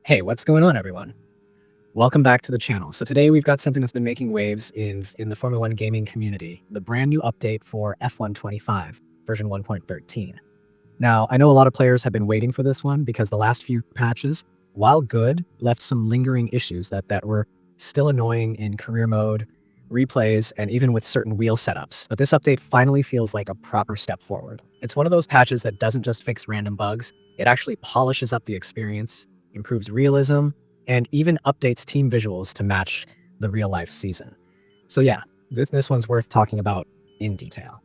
Hey, what's going on, everyone? Welcome back to the channel. So today we've got something that's been making waves in the Formula One gaming community, the brand new update for F125, version 1.13. Now, I know a lot of players have been waiting for this one because the last few patches, while good, left some lingering issues that were still annoying in career mode, replays, and even with certain wheel setups. But this update finally feels like a proper step forward. It's one of those patches that doesn't just fix random bugs, it actually polishes up the experience, improves realism, and even updates team visuals to match the real-life season. So yeah, this one's worth talking about in detail.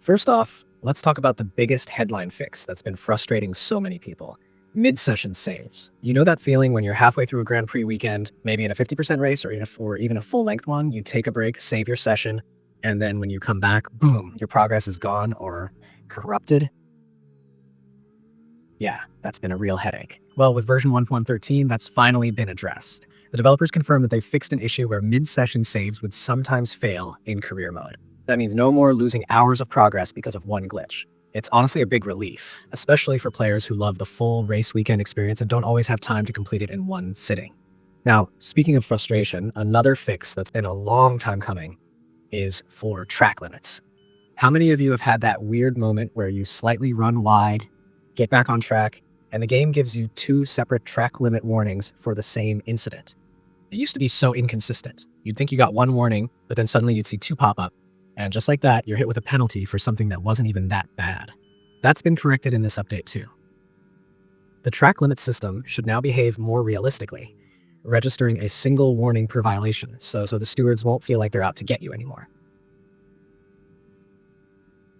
First off, let's talk about the biggest headline fix that's been frustrating so many people. Mid-session saves. You know that feeling when you're halfway through a Grand Prix weekend, maybe in a 50% race or even a full-length one, you take a break, save your session, and then when you come back, boom, your progress is gone or corrupted? Yeah, that's been a real headache. Well, with version 1.13, that's finally been addressed. The developers confirmed that they fixed an issue where mid-session saves would sometimes fail in career mode. That means no more losing hours of progress because of one glitch. It's honestly a big relief, especially for players who love the full race weekend experience and don't always have time to complete it in one sitting. Now, speaking of frustration, another fix that's been a long time coming is for track limits. How many of you have had that weird moment where you slightly run wide, get back on track, and the game gives you two separate track limit warnings for the same incident? It used to be so inconsistent. You'd think you got one warning, but then suddenly you'd see two pop up, and just like that, you're hit with a penalty for something that wasn't even that bad. That's been corrected in this update too. The track limit system should now behave more realistically, registering a single warning per violation, so the stewards won't feel like they're out to get you anymore.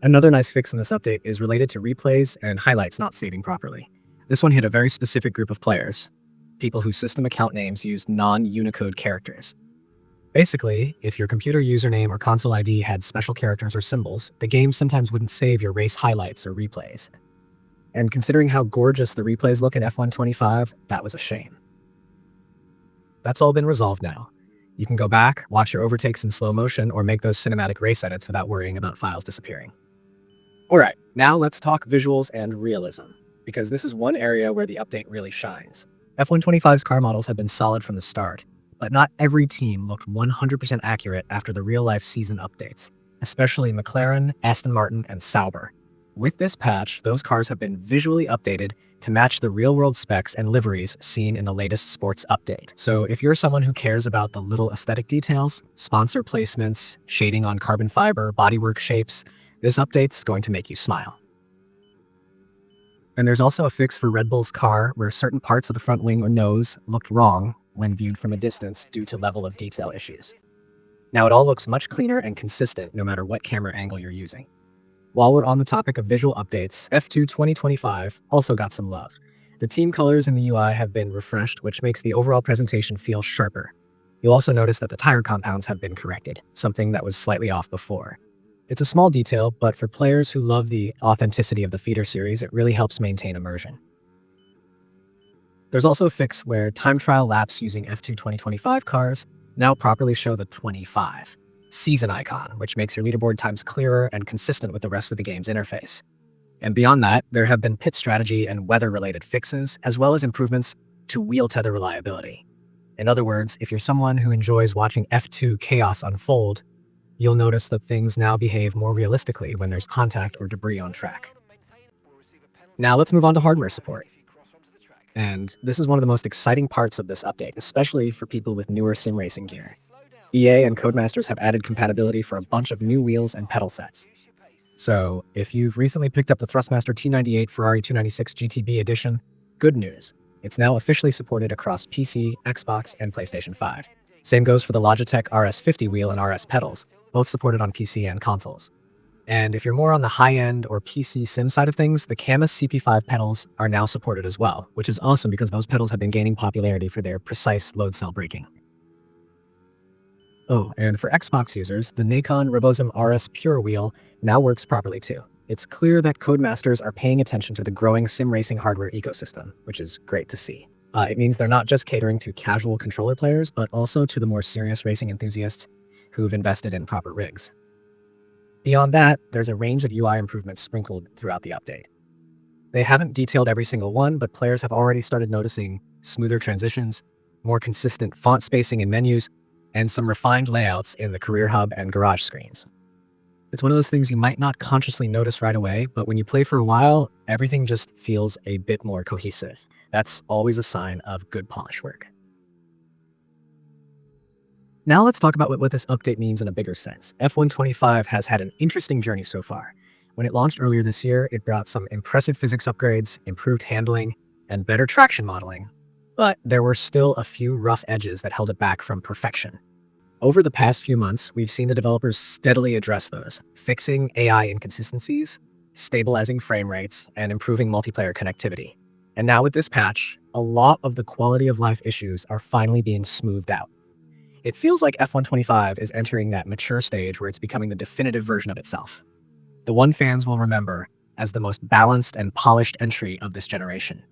Another nice fix in this update is related to replays and highlights not saving properly. This one hit a very specific group of players, people whose system account names use non-Unicode characters. Basically, if your computer username or console ID had special characters or symbols, the game sometimes wouldn't save your race highlights or replays. And considering how gorgeous the replays look in F125, that was a shame. That's all been resolved now. You can go back, watch your overtakes in slow motion, or make those cinematic race edits without worrying about files disappearing. Alright, now let's talk visuals and realism, because this is one area where the update really shines. F125's car models have been solid from the start, but not every team looked 100% accurate after the real-life season updates, especially McLaren, Aston Martin, and Sauber. With this patch, those cars have been visually updated to match the real-world specs and liveries seen in the latest sports update. So if you're someone who cares about the little aesthetic details, sponsor placements, shading on carbon fiber, bodywork shapes, this update's going to make you smile. And there's also a fix for Red Bull's car where certain parts of the front wing or nose looked wrong when viewed from a distance due to level of detail issues. Now it all looks much cleaner and consistent no matter what camera angle you're using. While we're on the topic of visual updates, F2 2025 also got some love. The team colors in the UI have been refreshed, which makes the overall presentation feel sharper. You'll also notice that the tire compounds have been corrected, something that was slightly off before. It's a small detail, but for players who love the authenticity of the feeder series, it really helps maintain immersion. There's also a fix where time trial laps using F2 2025 cars now properly show the 25 season icon, which makes your leaderboard times clearer and consistent with the rest of the game's interface. And beyond that, there have been pit strategy and weather-related fixes, as well as improvements to wheel tether reliability. In other words, if you're someone who enjoys watching F2 chaos unfold, you'll notice that things now behave more realistically when there's contact or debris on track. Now let's move on to hardware support. And this is one of the most exciting parts of this update, especially for people with newer sim racing gear. EA and Codemasters have added compatibility for a bunch of new wheels and pedal sets. So if you've recently picked up the Thrustmaster T98 Ferrari 296 GTB edition, good news. It's now officially supported across PC, Xbox, and PlayStation 5. Same goes for the Logitech RS50 wheel and RS pedals, both supported on PC and consoles. And if you're more on the high-end or PC sim side of things, the Camus CP5 pedals are now supported as well, which is awesome because those pedals have been gaining popularity for their precise load cell braking. Oh, and for Xbox users, the Nikon Realism RS Pure wheel now works properly too. It's clear that Codemasters are paying attention to the growing sim racing hardware ecosystem, which is great to see. It means they're not just catering to casual controller players, but also to the more serious racing enthusiasts who've invested in proper rigs. Beyond that, there's a range of UI improvements sprinkled throughout the update. They haven't detailed every single one, but players have already started noticing smoother transitions, more consistent font spacing in menus, and some refined layouts in the career hub and garage screens. It's one of those things you might not consciously notice right away, but when you play for a while, everything just feels a bit more cohesive. That's always a sign of good polish work. Now let's talk about what this update means in a bigger sense. F125 has had an interesting journey so far. When it launched earlier this year, it brought some impressive physics upgrades, improved handling, and better traction modeling. But there were still a few rough edges that held it back from perfection. Over the past few months, we've seen the developers steadily address those, fixing AI inconsistencies, stabilizing frame rates, and improving multiplayer connectivity. And now with this patch, a lot of the quality of life issues are finally being smoothed out. It feels like F125 is entering that mature stage where it's becoming the definitive version of itself. The one fans will remember as the most balanced and polished entry of this generation.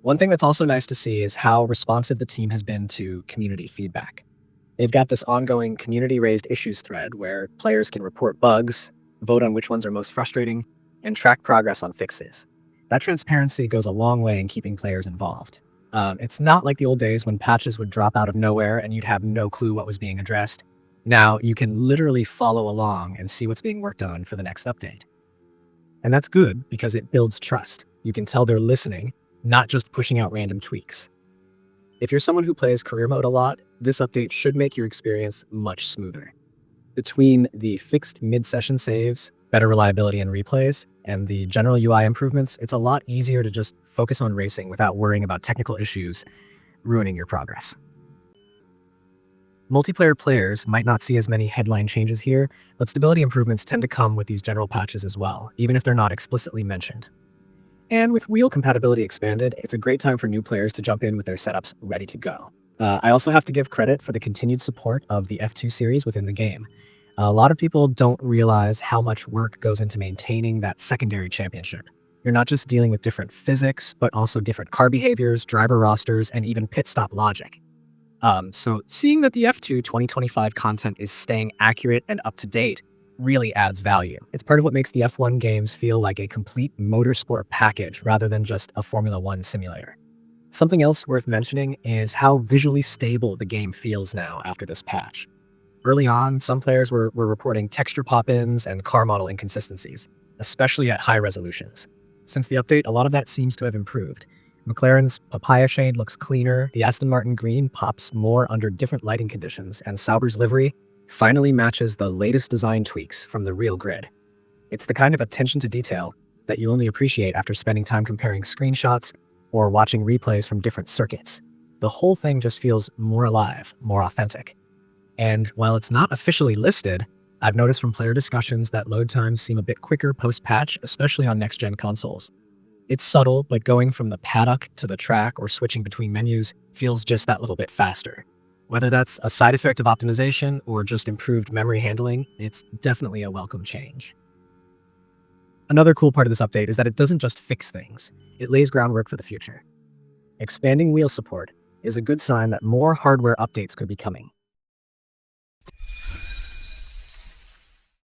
One thing that's also nice to see is how responsive the team has been to community feedback. They've got this ongoing community-raised issues thread where players can report bugs, vote on which ones are most frustrating, and track progress on fixes. That transparency goes a long way in keeping players involved. It's not like the old days when patches would drop out of nowhere and you'd have no clue what was being addressed. Now you can literally follow along and see what's being worked on for the next update. And that's good because it builds trust. You can tell they're listening, not just pushing out random tweaks. If you're someone who plays career mode a lot, this update should make your experience much smoother. Between the fixed mid-session saves, better reliability in replays, and the general UI improvements, it's a lot easier to just focus on racing without worrying about technical issues ruining your progress. Multiplayer players might not see as many headline changes here, but stability improvements tend to come with these general patches as well, even if they're not explicitly mentioned. And with wheel compatibility expanded, it's a great time for new players to jump in with their setups ready to go. I also have to give credit for the continued support of the F2 series within the game. A lot of people don't realize how much work goes into maintaining that secondary championship. You're not just dealing with different physics, but also different car behaviors, driver rosters, and even pit stop logic. So seeing that the F2 2025 content is staying accurate and up to date really adds value. It's part of what makes the F1 games feel like a complete motorsport package rather than just a Formula One simulator. Something else worth mentioning is how visually stable the game feels now after this patch. Early on, some players were reporting texture pop-ins and car model inconsistencies, especially at high resolutions. Since the update, a lot of that seems to have improved. McLaren's papaya shade looks cleaner, the Aston Martin green pops more under different lighting conditions, and Sauber's livery finally matches the latest design tweaks from the real grid. It's the kind of attention to detail that you only appreciate after spending time comparing screenshots or watching replays from different circuits. The whole thing just feels more alive, more authentic. And while it's not officially listed, I've noticed from player discussions that load times seem a bit quicker post-patch, especially on next-gen consoles. It's subtle, but going from the paddock to the track or switching between menus feels just that little bit faster. Whether that's a side effect of optimization or just improved memory handling, it's definitely a welcome change. Another cool part of this update is that it doesn't just fix things, it lays groundwork for the future. Expanding wheel support is a good sign that more hardware updates could be coming.